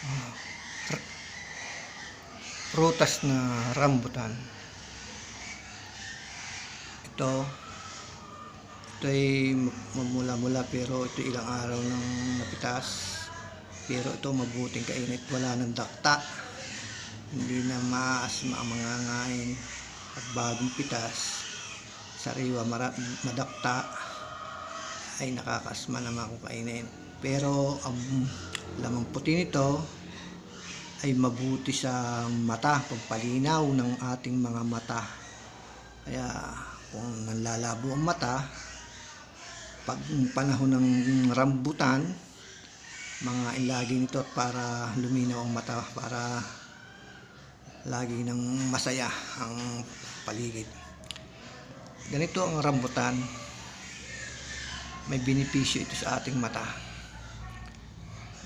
ah, prutas na rambutan. Ito ay mamula-mula, pero ito ilang araw nang napitas. Pero ito mabuting kainit, wala ng dakta, hindi na maasma ang mga ngain. At bagong pitas, sariwa, madakta, ay nakakasma naman kung kainin. Pero ang lamang puti nito ay mabuti sa mata, pagpalinaw ng ating mga mata. Kaya kung nanlalabo ang mata, pag panahon ng rambutan, mga ilagi nito para luminaw ang mata, para lagi ng masaya ang paligid. Ganito ang rambutan, may benepisyo ito sa ating mata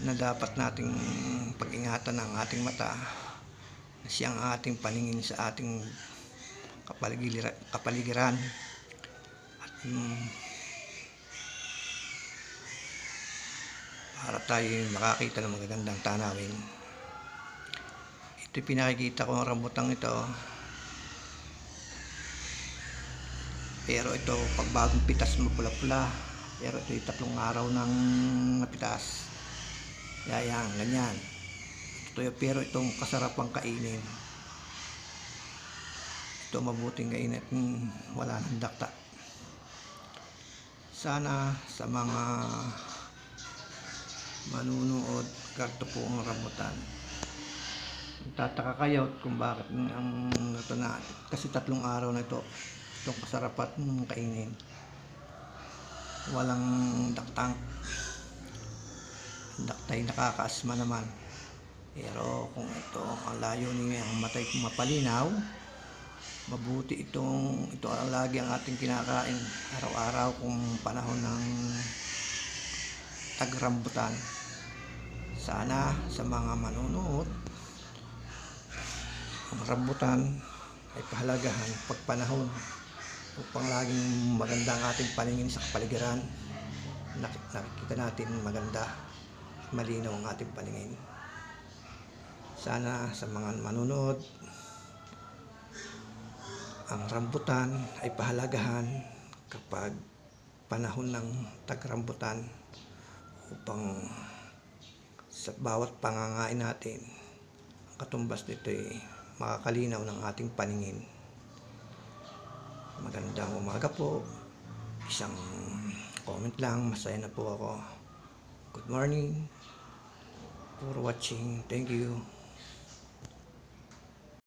na dapat nating pag-ingatan ng ating mata, na siyang ating paningin sa ating kapaligiran. At para tayo makakita ng magagandang tanawin. Ito pinakikita ko ang rambutang ito. Pero ito pag bagong pitas, mapula-pula. Pero ito ay 3 araw nang napitas. Yan, ganyan. Pero itong kasarapang kainin. Ito mabuting kainin, wala nang dakta. Sana sa mga manunood, garto po ang rambutan. Tataka kayo kung bakit ang ito na, kasi 3 araw na ito, itong kasarapat ng kainin, walang daktang. Daktay nakakaasma naman. Pero kung ito ang layunin, ang matay mapalinaw, mabuti ito lagi ang ating kinakain araw-araw kung panahon ng tagrambutan. Sana sa mga manunood, ang rambutan ay pahalagahan pag panahon, upang laging maganda ang ating paningin sa kapaligiran. Nakikita natin maganda, malinaw ang ating paningin. Sana sa mga manunood, ang rambutan ay pahalagahan kapag panahon ng tagrambutan, upang sa bawat pangangain natin, ang katumbas nito ay makakalinaw ng ating paningin. Magandang umaga po. Isang comment lang, masaya na po ako. Good morning for watching. Thank you.